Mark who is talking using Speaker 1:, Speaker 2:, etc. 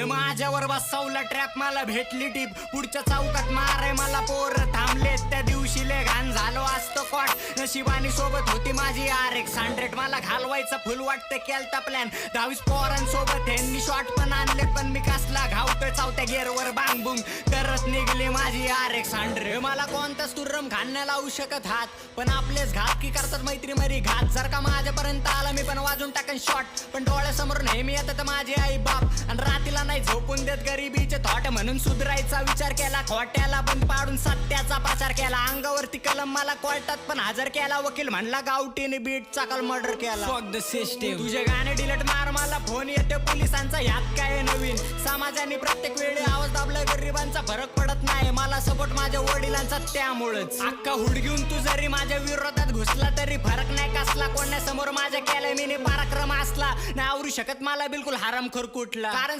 Speaker 1: माझ्यावर बसवला ट्रॅप, मला भेटली टीप. पुढच्या चौकात मारे मला पोर थांबलेत, त्या दिवशी ले घाण झालो असतो कॉट. नशिबानी सोबत होती माझी RX-100, मला घालवायचा फुल वाटतं केलता प्लॅन. 10 पोरांसोबत ह्यांनी शॉट पण आणले, पण मी कसला घावतोय चौथ्या गेअरवर बांग बुंग करत निघली माझी RX-100. मला कोणताच तुर्रम खाण्या लावू शकत हात, पण आपलेच घात की करतात मैत्री मरी घात. जर का माझ्यापर्यंत आला मी पण वाजून टाकन शॉट, पण डोळ्यासमोर नेहमी येतात माझी आई बाप. आणि रातीला नाही झोपून देत गरिबीचे थॉट, म्हणून सुधरायचा विचार केला. खोट्याला बंद पाडून सत्याचा प्रचार केला. अंगावरती कलम मला कोर्टात पण हजर केला. वकील म्हणला गावठीने बीटचा काल मर्डर केला. फक द सिस्टीम, तुझे गाणे डिलीट मार, मला फोन येते पोलिसांचा. यात काय नवीन, समाजाने प्रत्येक वेळी आवाज दाबला, गरिबांचा फरक पडत नाही. मला सपोर्ट माझ्या वडिलांचा, त्यामुळेच अख्खा हुड घेऊन तू जरी माझ्या विरोधात घुसला तरी फरक नाही कसला. कोणासमोर माझ्या केलं मी पराक्रम असला नाही आवरू शकत मला बिलकुल हरामखोर कुठला. कारण